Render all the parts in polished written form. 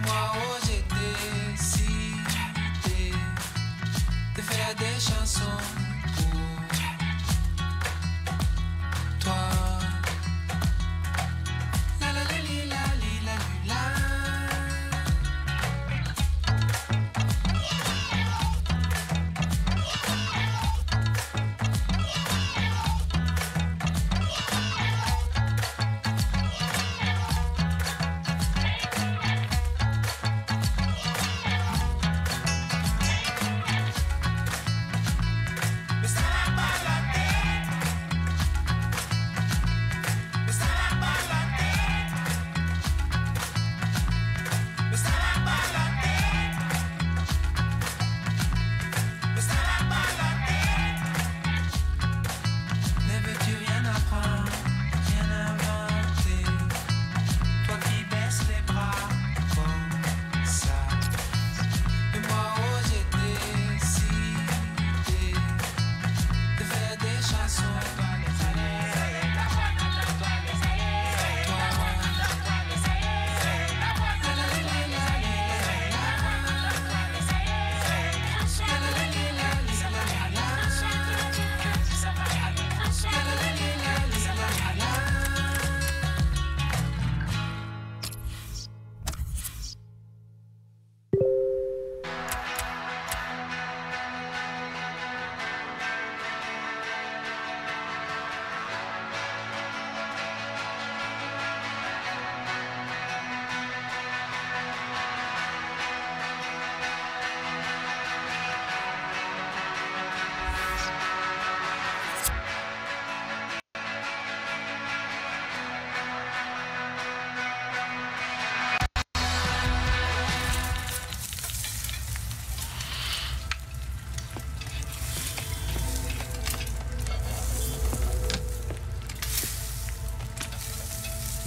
moi, oh, j'ai décidé de faire des chansons pour toi. La la la li, la li, la li, la.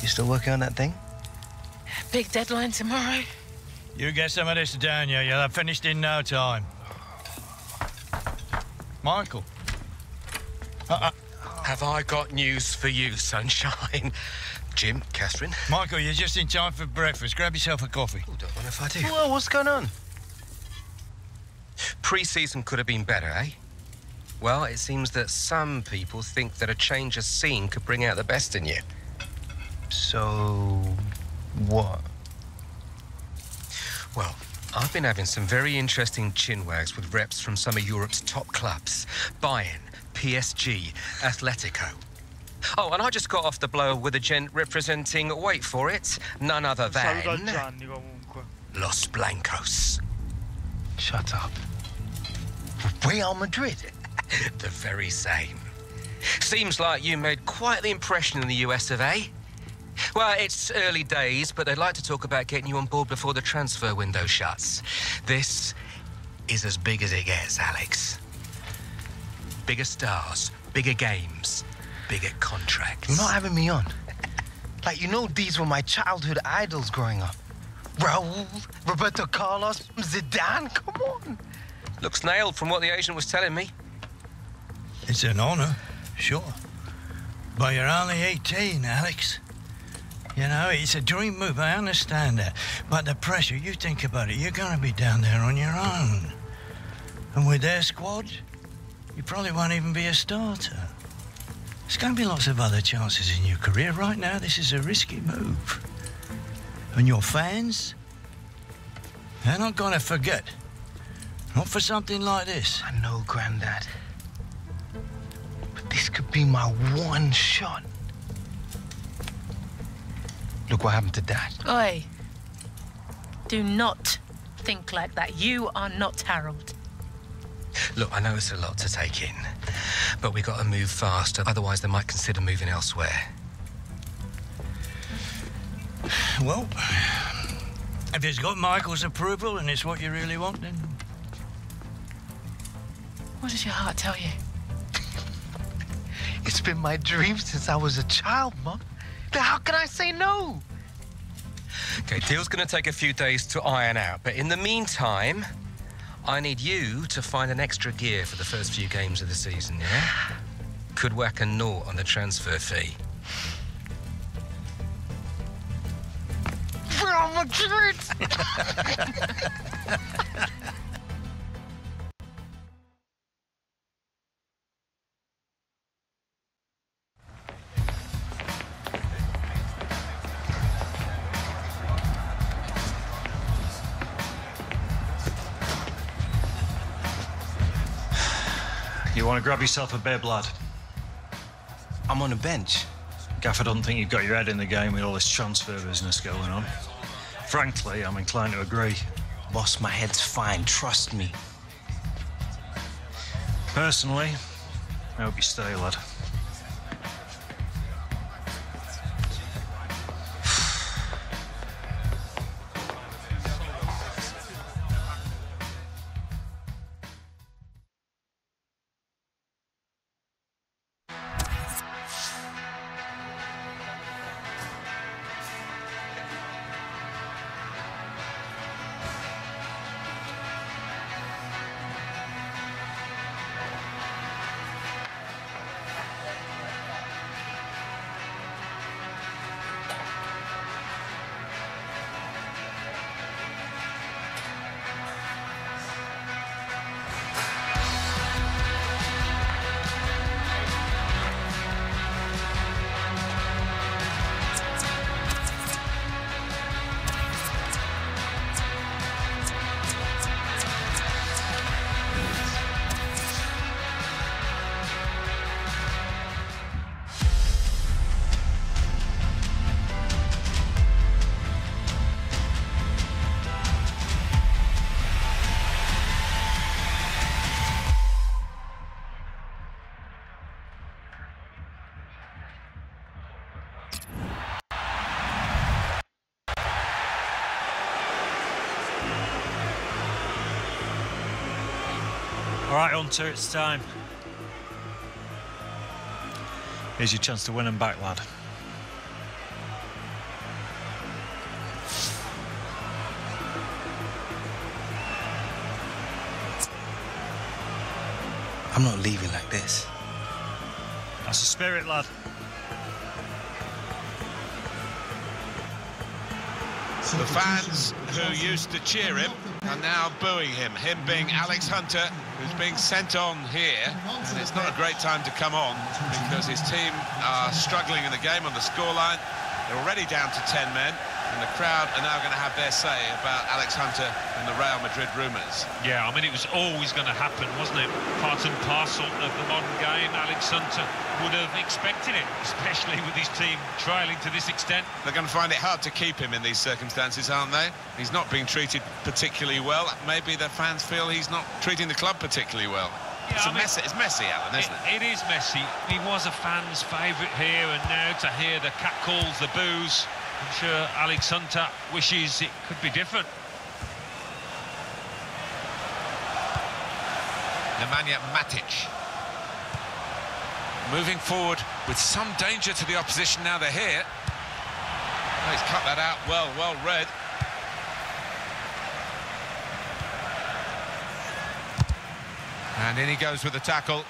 Still working on that thing? Big deadline tomorrow. You get some of this down, you'll have finished in no time. Michael. Have I got news for you, sunshine? Jim, Catherine? Michael, you're just in time for breakfast. Grab yourself a coffee. Oh, don't mind if I do. Well, what's going on? Pre-season could have been better, eh? Well, it seems that some people think that a change of scene could bring out the best in you. So, what? Well, I've been having some very interesting chinwags with reps from some of Europe's top clubs. Bayern, PSG, Atletico. Oh, and I just got off the blower with a gent representing, wait for it, none other than Los Blancos. Shut up. Real Madrid? The very same. Seems like you made quite the impression in the US of A. Well, it's early days, but they'd like to talk about getting you on board before the transfer window shuts. This is as big as it gets, Alex. Bigger stars, bigger games, bigger contracts. You're not having me on. Like, you know, these were my childhood idols growing up. Raul, Roberto Carlos, Zidane, come on. Looks nailed from what the agent was telling me. It's an honour, sure. But you're only 18, Alex. You know, it's a dream move, I understand that. But the pressure, you think about it, you're going to be down there on your own. And with their squad, you probably won't even be a starter. There's going to be lots of other chances in your career. Right now, this is a risky move. And your fans, they're not going to forget. Not for something like this. I know, Grandad. But this could be my one shot. Look what happened to Dad. Oi. Do not think like that. You are not Harold. Look, I know it's a lot to take in, but we got to move faster. Otherwise, they might consider moving elsewhere. Well, if it's got Michael's approval and it's what you really want, then... What does your heart tell you? It's been my dream since I was a child, Mum. How can I say no? Okay, deal's going to take a few days to iron out, but in the meantime, I need you to find an extra gear for the first few games of the season, yeah? Could whack a naught on the transfer fee. Real Real Madrid! You want to grab yourself a bib, lad? I'm on the bench. Gaff, I don't think you've got your head in the game with all this transfer business going on. Frankly, I'm inclined to agree. Boss, my head's fine, trust me. Personally, I hope you stay, lad. All right, Hunter, it's time. Here's your chance to win them back, lad. I'm not leaving like this. That's the spirit, lad. The fans who used to cheer him are now booing him being Alex Hunter, who's being sent on here. And it's not a great time to come on because his team are struggling in the game on the scoreline. They're already down to 10 men, and the crowd are now going to have their say about Alex Hunter and the Real Madrid rumours. Yeah, I mean, it was always going to happen, wasn't it? Part and parcel of the modern game. Alex Hunter would have expected it, especially with his team trailing to this extent. They're going to find it hard to keep him in these circumstances, aren't they? He's not being treated particularly well. Maybe the fans feel he's not treating the club particularly well. Yeah, It's messy, Alan, isn't it? It is messy. He was a fan's favourite here, and now to hear the catcalls, the boos, I'm sure Alex Hunter wishes it could be different. Nemanja Matic. Moving forward with some danger to the opposition now they're here. Oh, he's cut that out well read. And in he goes with the tackle.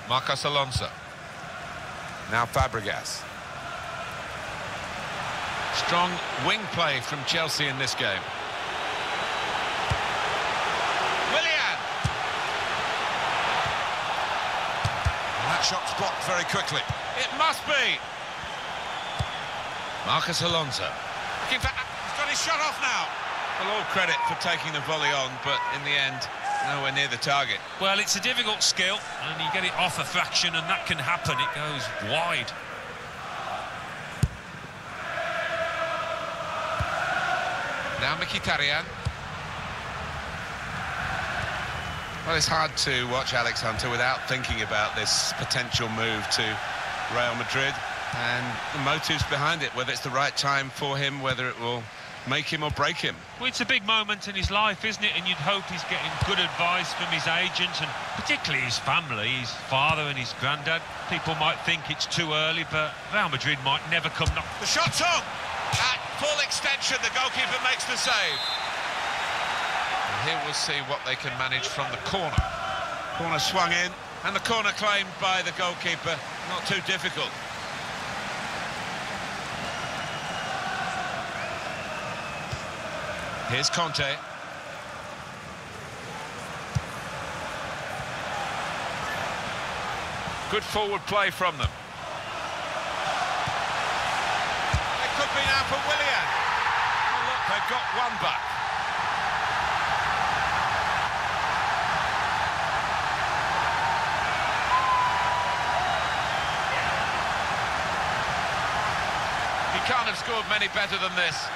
Marcos Alonso. Now Fabregas. Strong wing play from Chelsea in this game. Willian! And that shot's blocked very quickly. It must be! Marcos Alonso. Looking for... He's got his shot off now! Well, all credit for taking the volley on, but in the end, nowhere near the target. Well, it's a difficult skill, and you get it off a fraction, and that can happen. It goes wide. Now Mkhitaryan. Well, it's hard to watch Alex Hunter without thinking about this potential move to Real Madrid and the motives behind it, whether it's the right time for him, whether it will make him or break him. Well, it's a big moment in his life, isn't it? And you'd hope he's getting good advice from his agent and particularly his family, his father and his granddad. People might think it's too early, but Real Madrid might never come knock. The shot's on! At full extension, the goalkeeper makes the save. And here we'll see what they can manage from the corner. Corner swung in, and the corner claimed by the goalkeeper. Not too difficult. Here's Conte. Good forward play from them. It could be now for Willian. Oh, look, they've got one back. He can't have scored many better than this,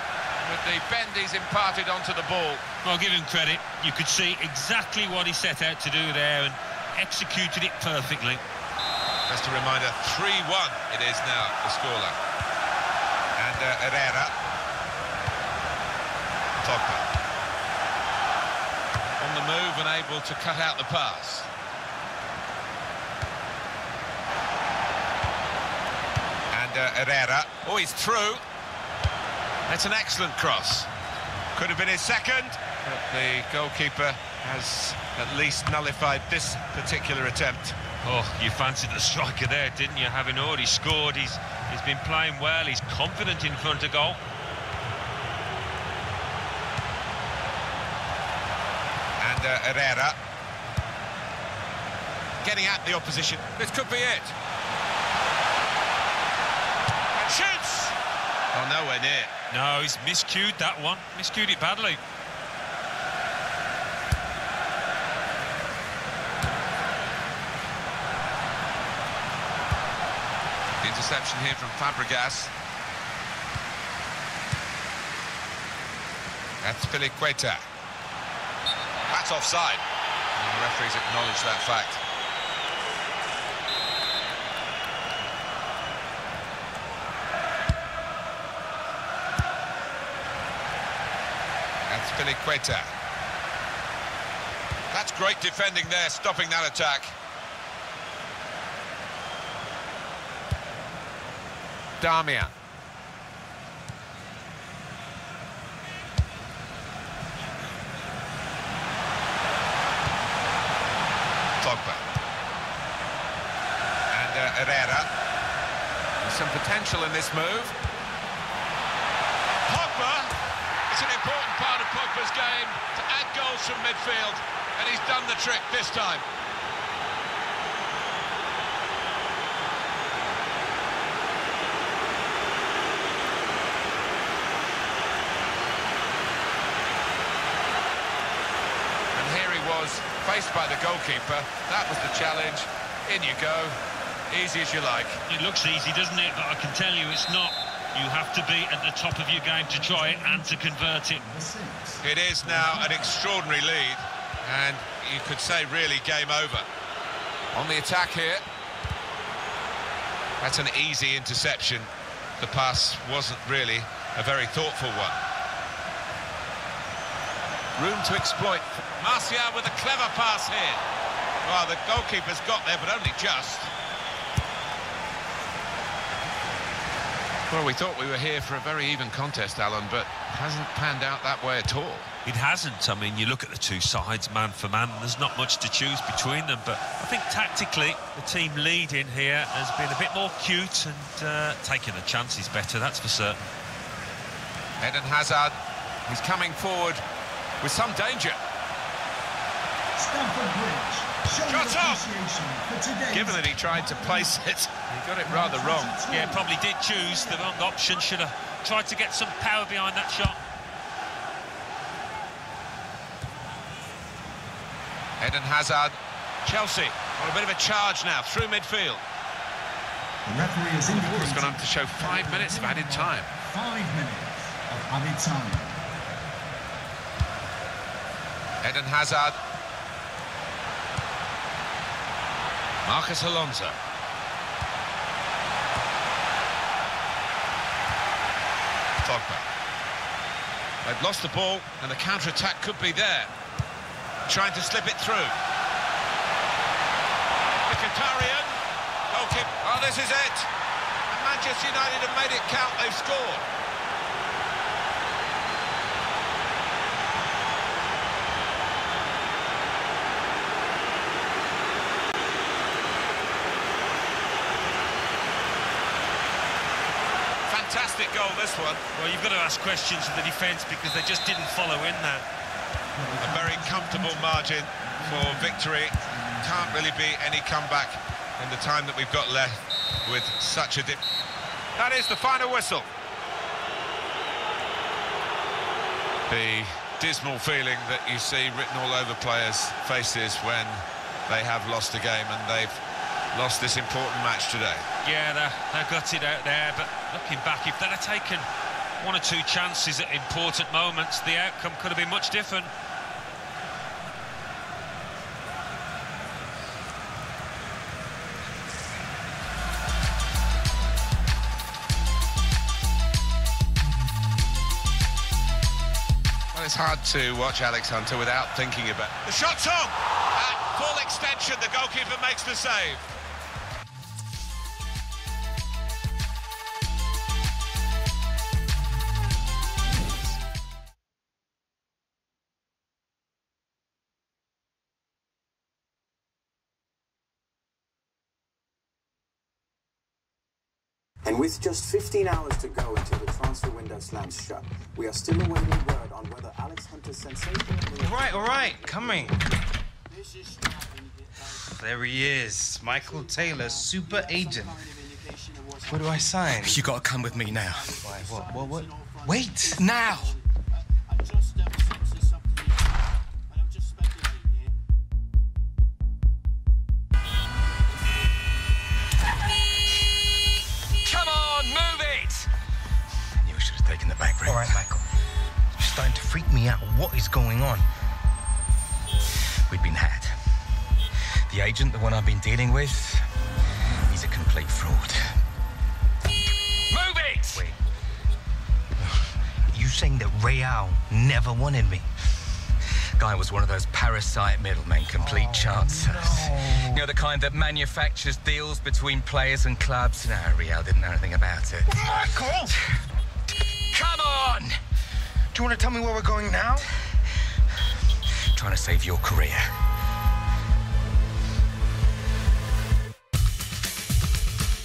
with the bend he's imparted onto the ball. Well, give him credit. You could see exactly what he set out to do there and executed it perfectly. Just a reminder, 3-1 it is now, the scoreline. And Herrera. Pogba. On the move and able to cut out the pass. And Herrera. Oh, he's through. That's an excellent cross. Could have been his second, but the goalkeeper has at least nullified this particular attempt. Oh, you fancied the striker there, didn't you? Having already scored, he's been playing well, he's confident in front of goal. And Herrera. Getting at the opposition. This could be it. And shoots! Oh, nowhere near. No, he's miscued that one. Miscued it badly. Interception here from Fabregas. That's Piliqueta. That's offside. And the referees acknowledge that fact. That's Piliqueta. That's great defending there, stopping that attack. Damian. Pogba. And Herrera. There's some potential in this move. Pogba. It's an important part of Pogba's game to add goals from midfield, and he's done the trick this time. Faced by the goalkeeper, that was the challenge. In you go, easy as you like. It looks easy, doesn't it? But I can tell you it's not. You have to be at the top of your game to try it and to convert it. It is now an extraordinary lead, and you could say really game over. On the attack here. That's an easy interception. The pass wasn't really a very thoughtful one. Room to exploit. Martial with a clever pass here. Well, the goalkeeper's got there, but only just. Well, we thought we were here for a very even contest, Alan, but it hasn't panned out that way at all. It hasn't. I mean, you look at the two sides, man for man, there's not much to choose between them, but I think tactically, the team leading here has been a bit more cute and taking the chances better, that's for certain. Eden Hazard, he's coming forward with some danger. Shot off! Given that he tried to place it, he got it rather wrong. Yeah, probably did choose the wrong option. Should have tried to get some power behind that shot. Eden Hazard. Chelsea on a bit of a charge now through midfield. The referee has indicated it's going to have to show 5 minutes of added time. 5 minutes of added time. Eden Hazard. Marcus Alonso. Pogba. They've lost the ball and the counter-attack could be there. Trying to slip it through. Mkhitaryan. Goalkeeper. Oh, this is it. And Manchester United have made it count. They've scored. Fantastic fantastic goal, this one. Well, you've got to ask questions of the defence because they just didn't follow in that. A very comfortable margin for victory. Can't really be any comeback in the time that we've got left with such a dip. That is the final whistle. The dismal feeling that you see written all over players' faces when they have lost a game and they've lost this important match today. Yeah, they're gutted out there, but looking back, if they'd have taken one or two chances at important moments, the outcome could have been much different. Well, it's hard to watch Alex Hunter without thinking about... The shot's on! At full extension, the goalkeeper makes the save. And with just 15 hours to go until the transfer window slams shut, we are still awaiting word on whether Alex Hunter's sensational... All right, coming. There he is, Michael Taylor, super agent. Where do I sign? You gotta come with me now. Why, what? Wait! Now! Come on, move it! You should have taken the back route. All right, Michael. You're starting to freak me out. What is going on? We've been had. The agent, the one I've been dealing with, he's a complete fraud. Move it! Wait. You saying that Real never wanted me? Guy was one of those parasite middlemen, complete chancers. No. You know, the kind that manufactures deals between players and clubs. No, Real didn't know anything about it. Michael! Come on! Do you want to tell me where we're going now? Trying to save your career.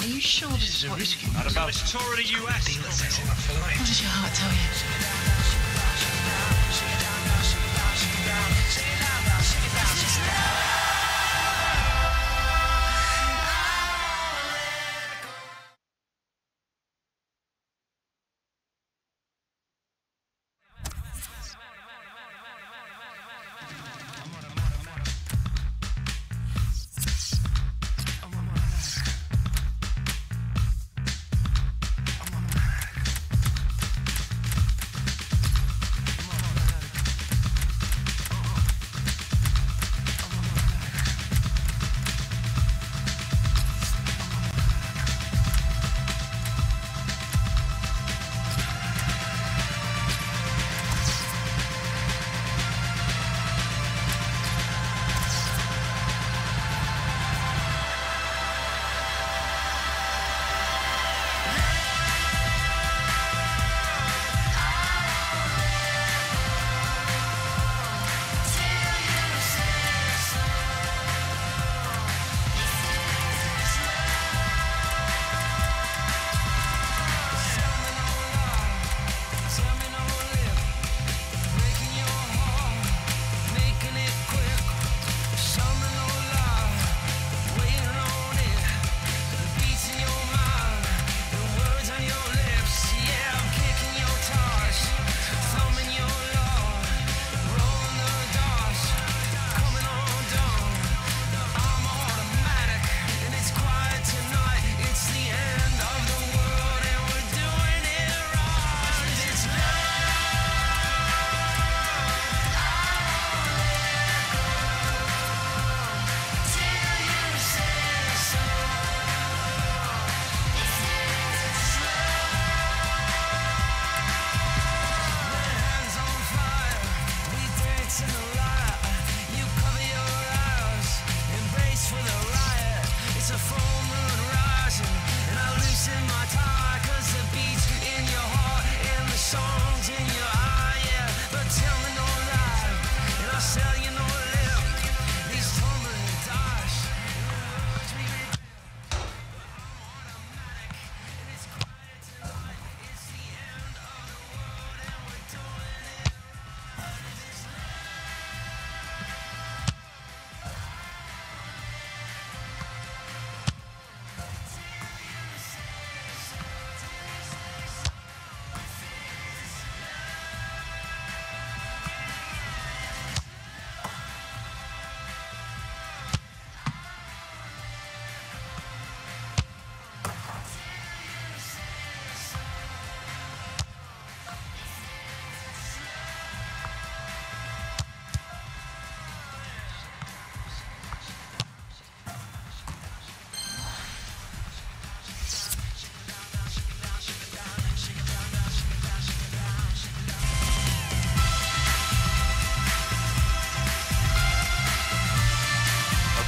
Are you sure this is what... risky. Not about this tour of the US. What does your heart tell you?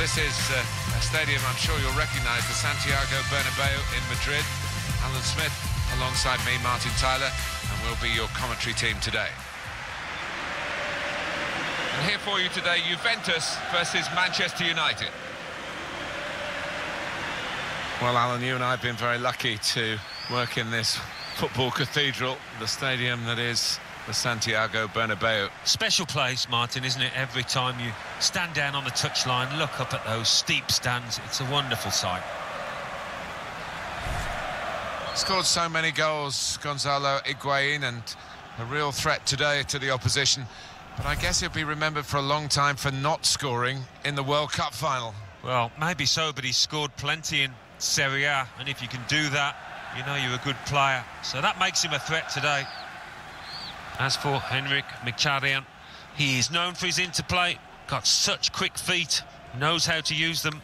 this is a stadium I'm sure you'll recognise, the Santiago Bernabeu in Madrid. Alan Smith alongside me, Martin Tyler, and we'll be your commentary team today. And here for you today, Juventus versus Manchester United. Well, Alan, you and I have been very lucky to work in this football cathedral, the stadium that is the Santiago Bernabeu. Special place, Martin, isn't it? Every time you stand down on the touchline, look up at those steep stands, it's a wonderful sight. Scored so many goals, Gonzalo Higuain, and a real threat today to the opposition. But I guess he'll be remembered for a long time for not scoring in the World Cup final. Well, maybe so, but he's scored plenty in Serie A, and if you can do that, you know you're a good player. So that makes him a threat today. As for Henrik Mkhitaryan, he is known for his interplay, got such quick feet, knows how to use them.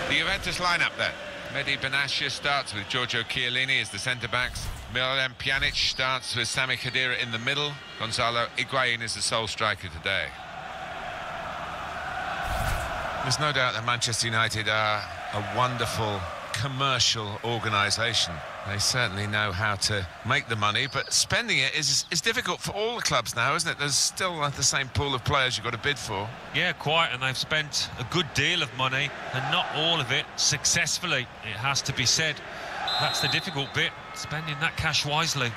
The Juventus lineup then. Mehdi Benatia starts with Giorgio Chiellini as the centre-backs. Miralem Pjanic starts with Sami Khedira in the middle. Gonzalo Higuain is the sole striker today. There's no doubt that Manchester United are a wonderful commercial organisation. They certainly know how to make the money, but spending it is difficult for all the clubs now, isn't it? There's still the same pool of players you've got to bid for. Yeah, quite, and they've spent a good deal of money, and not all of it successfully, it has to be said. That's the difficult bit, spending that cash wisely.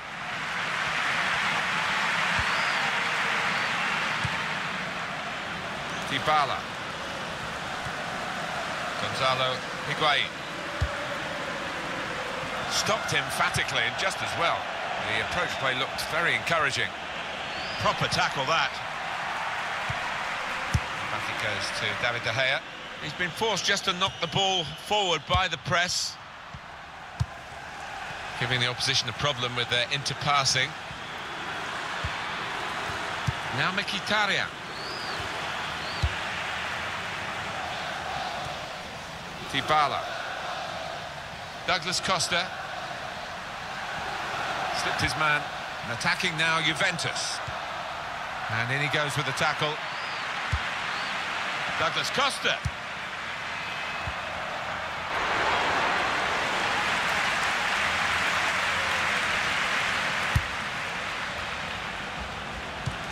Dybala. Gonzalo Higuain. Stopped emphatically and just as well. The approach play looked very encouraging. Proper tackle, that. Back it goes to David De Gea. He's been forced just to knock the ball forward by the press, giving the opposition a problem with their interpassing. Now Mkhitaryan. Dybala. Douglas Costa. Slipped his man. And attacking now Juventus. And in he goes with the tackle. Douglas Costa.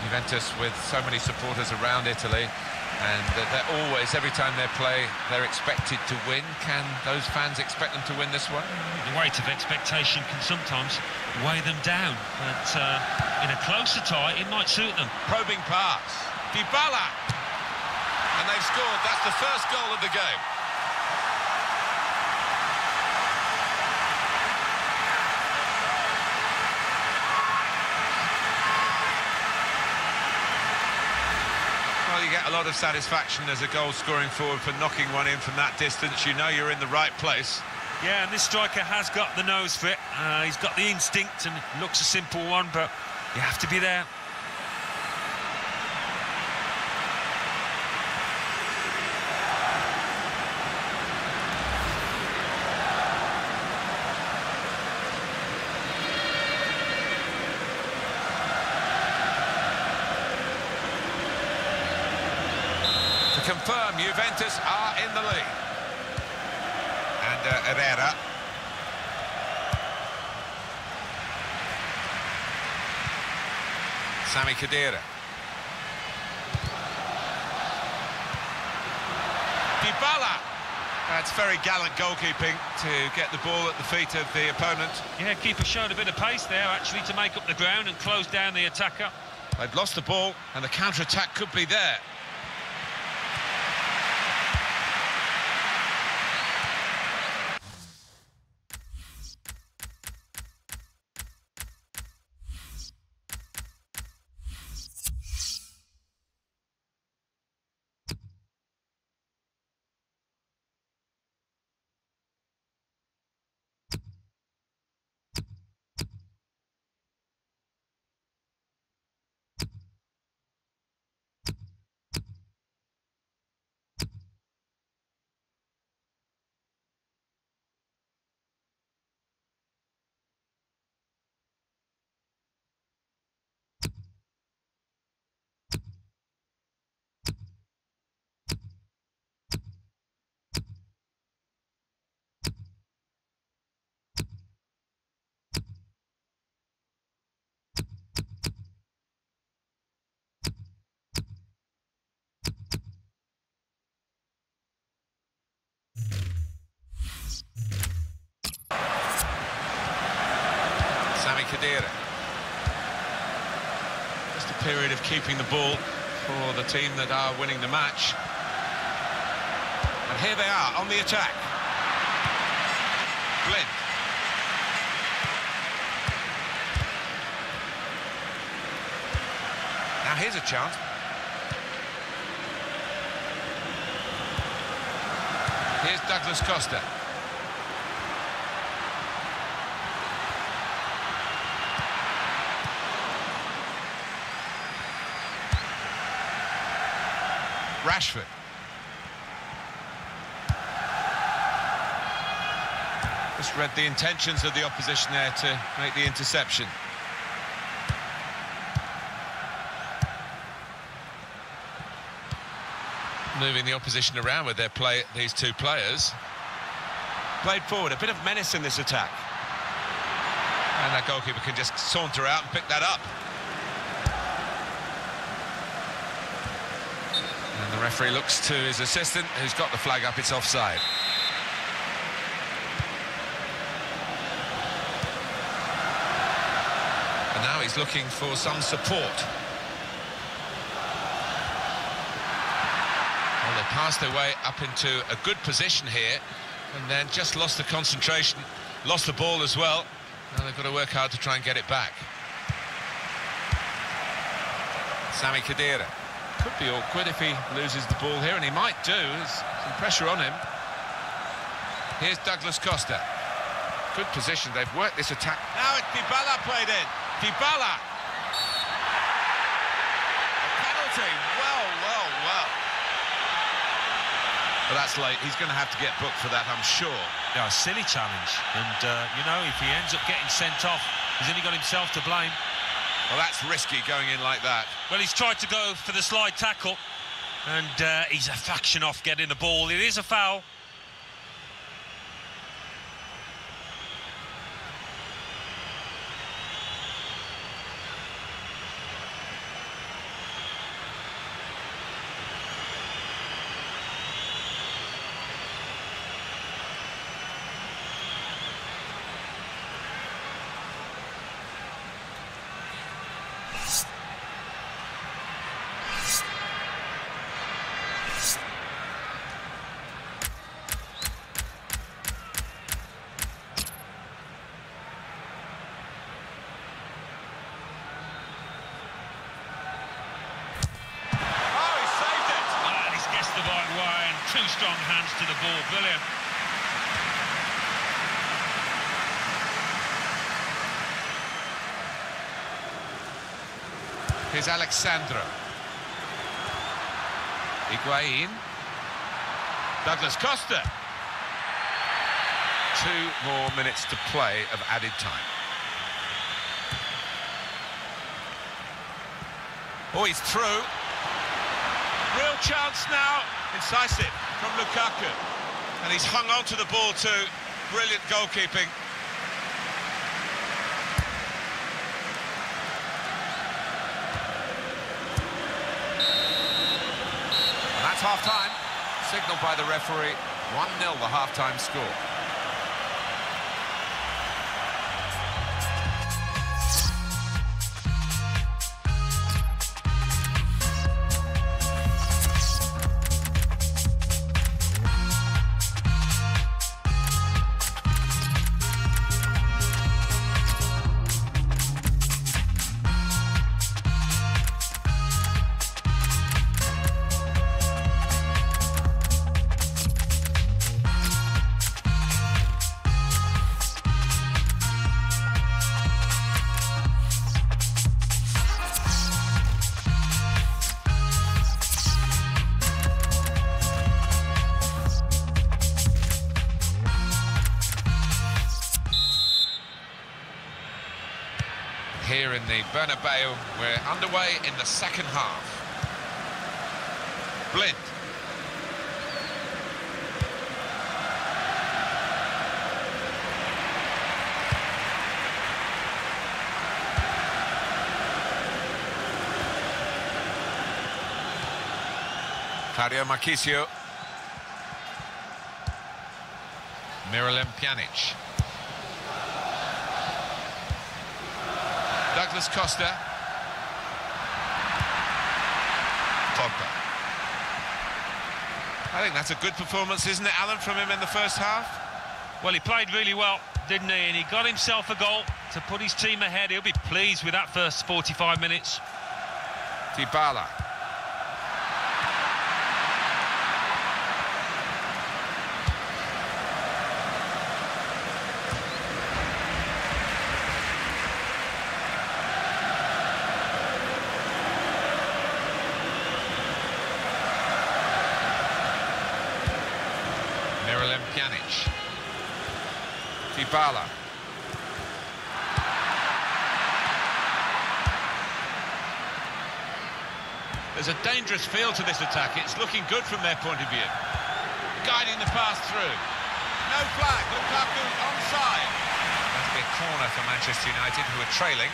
Juventus with so many supporters around Italy, and they're always, every time they play, they're expected to win. Can those fans expect them to win this one? The weight of expectation can sometimes weigh them down, but in a closer tie, it might suit them. Probing pass. Dybala. And they've scored. That's the first goal of the game. Well, you get a lot of satisfaction as a goal-scoring forward for knocking one in from that distance. You know you're in the right place. Yeah, and this striker has got the nose for it. He's got the instinct, and it looks a simple one, but you have to be there. To confirm, Juventus are in the lead. And Herrera. Sami Khedira. Dybala. That's very gallant goalkeeping to get the ball at the feet of the opponent. Yeah, keeper showed a bit of pace there, actually, to make up the ground and close down the attacker. They've lost the ball, and the counter-attack could be there. Sami Khedira. Just a period of keeping the ball for the team that are winning the match. And here they are on the attack. Blind. Now here's a chance. Here's Douglas Costa. Rashford. Just read the intentions of the opposition there to make the interception. Moving the opposition around with their play, these two players. Played forward, a bit of menace in this attack. And that goalkeeper can just saunter out and pick that up. And the referee looks to his assistant, who's got the flag up, it's offside. And now he's looking for some support. Well, they passed their way up into a good position here, and then just lost the concentration, lost the ball as well. Now they've got to work hard to try and get it back. Sami Khedira. Could be awkward if he loses the ball here, and he might do. There's some pressure on him. Here's Douglas Costa. Good position, they've worked this attack. Now it's Dybala played in. Dybala. A penalty. Well. Well, that's late. He's going to have to get booked for that, I'm sure. Yeah, a silly challenge. And, you know, if he ends up getting sent off, he's only got himself to blame. Well, that's risky going in like that. Well, he's tried to go for the slide tackle, and he's a fraction off getting the ball. It is a foul. Two strong hands to the ball, brilliant. Here's Alexandro. Higuain. Douglas Costa. 2 more minutes to play of added time. Oh, he's through. Real chance now. Incisive from Lukaku. And he's hung on to the ball too. Brilliant goalkeeping. And that's half-time. Signalled by the referee. 1-0 the half-time score. Here in the Bernabeu, we're underway in the second half. Blind. Claudio Marchisio. Miralem Pjanic. Douglas Costa. Pogba. I think that's a good performance, isn't it, Alan, from him in the first half? Well, he played really well, didn't he? And he got himself a goal to put his team ahead. He'll be pleased with that first 45 minutes. Dybala. Pjanic. Dybala. There's a dangerous feel to this attack. It's looking good from their point of view. Guiding the pass through. No flag. Lukaku onside. That's a corner for Manchester United, who are trailing.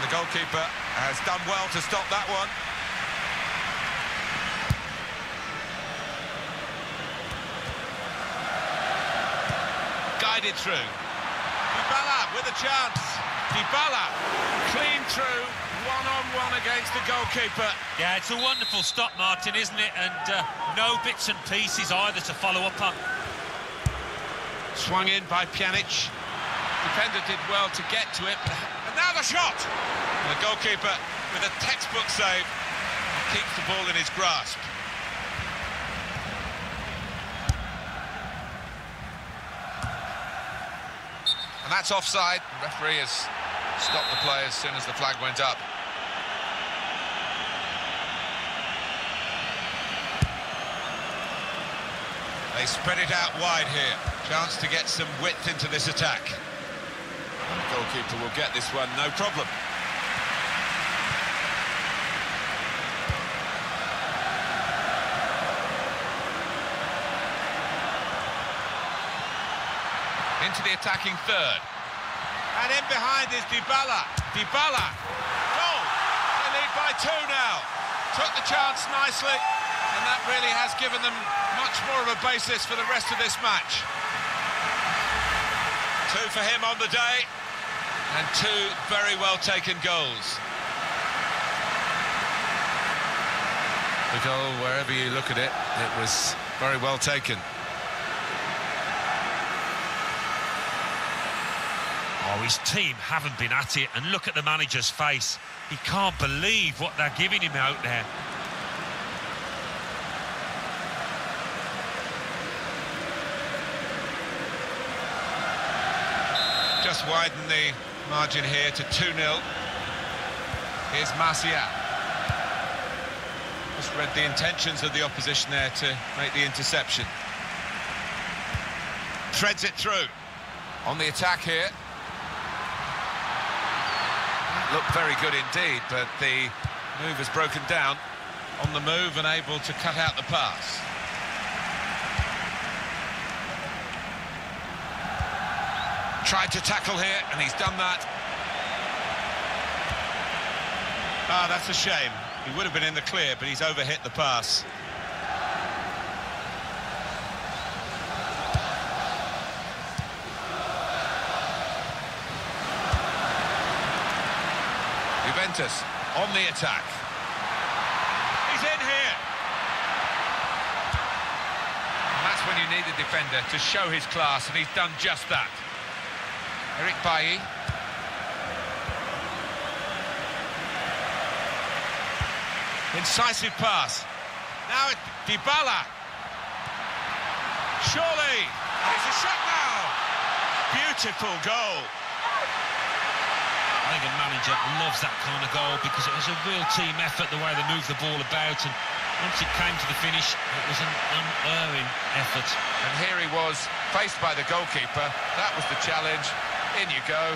Goalkeeper has done well to stop that one. Guided through. Dybala with a chance. Dybala clean through, one-on-one against the goalkeeper. Yeah, it's a wonderful stop, Martin, isn't it? And no bits and pieces either to follow up on. Swung in by Pjanic. Defender did well to get to it, and now the shot! And the goalkeeper with a textbook save keeps the ball in his grasp. And that's offside. The referee has stopped the play as soon as the flag went up. They spread it out wide here. Chance to get some width into this attack. And the goalkeeper will get this one, no problem. Into the attacking third. And in behind is Dybala. Dybala. Goal! They lead by 2 now. Took the chance nicely, and that really has given them much more of a basis for the rest of this match. 2 for him on the day, and 2 very well taken goals. The goal, wherever you look at it, it was very well taken. Oh, his team haven't been at it, and look at the manager's face. He can't believe what they're giving him out there. Just widen the margin here to 2-0. Here's Martial. Just read the intentions of the opposition there to make the interception. Threads it through. On the attack here. Looked very good indeed, but the move has broken down. On the move and able to cut out the pass. Tried to tackle here, and he's done that. Ah, that's a shame. He would have been in the clear, but he's overhit the pass. Juventus on the attack. He's in here. And that's when you need a defender to show his class, and he's done just that. Eric Bailly. Incisive pass. Now it's Dybala. Surely. It's a shot now. Beautiful goal. I think a manager loves that kind of goal because it was a real team effort, the way they moved the ball about, and once it came to the finish, it was an unerring effort. And here he was, faced by the goalkeeper. That was the challenge. In you go.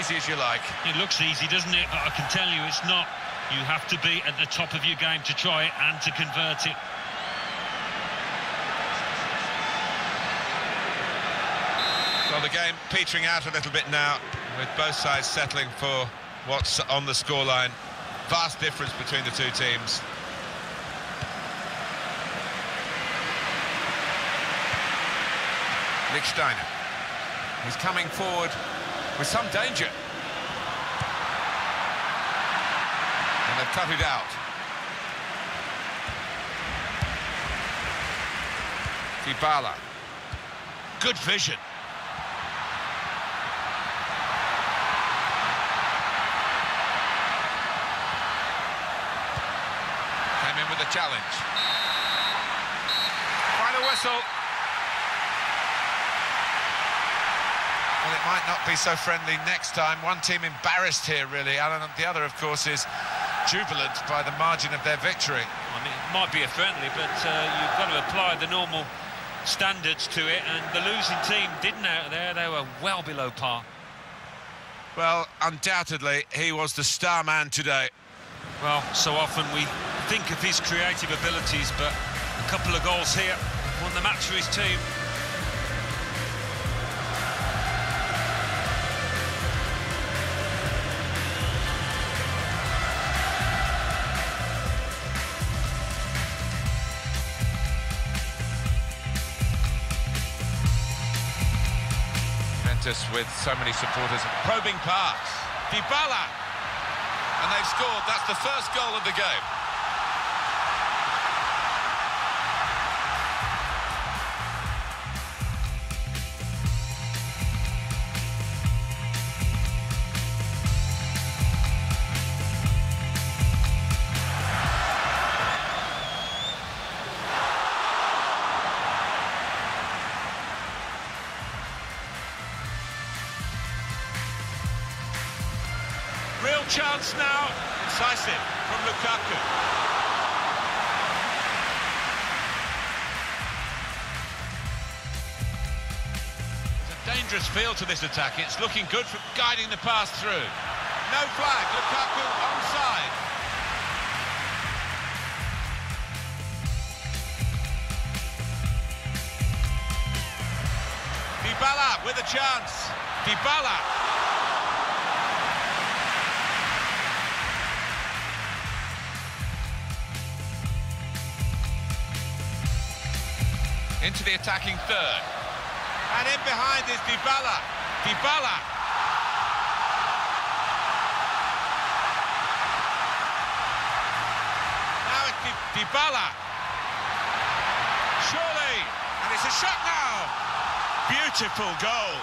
Easy as you like. It looks easy, doesn't it? But I can tell you it's not. You have to be at the top of your game to try it and to convert it. Well, the game petering out a little bit now, with both sides settling for what's on the scoreline. Vast difference between the two teams. Lichtsteiner. He's coming forward with some danger. And they've cut it out. Dybala. Good vision. Came in with a challenge. Final whistle. Well, it might not be so friendly next time. One team embarrassed here, really, Alan, and the other, of course, is jubilant by the margin of their victory. I mean, it might be a friendly, but you've got to apply the normal standards to it, and the losing team didn't out there. They were well below par. Well, undoubtedly, he was the star man today. Well, so often we think of his creative abilities, but a couple of goals here won the match for his team. With so many supporters. Probing pass. Dybala. And they've scored. That's the first goal of the game. Real chance now, incisive from Lukaku. There's a dangerous feel to this attack. It's looking good for guiding the pass through. No flag, Lukaku onside. Dybala with a chance. Dybala. Into the attacking third. And in behind is Dybala. Dybala. Now it's Dybala. Surely. And it's a shot now. Beautiful goal.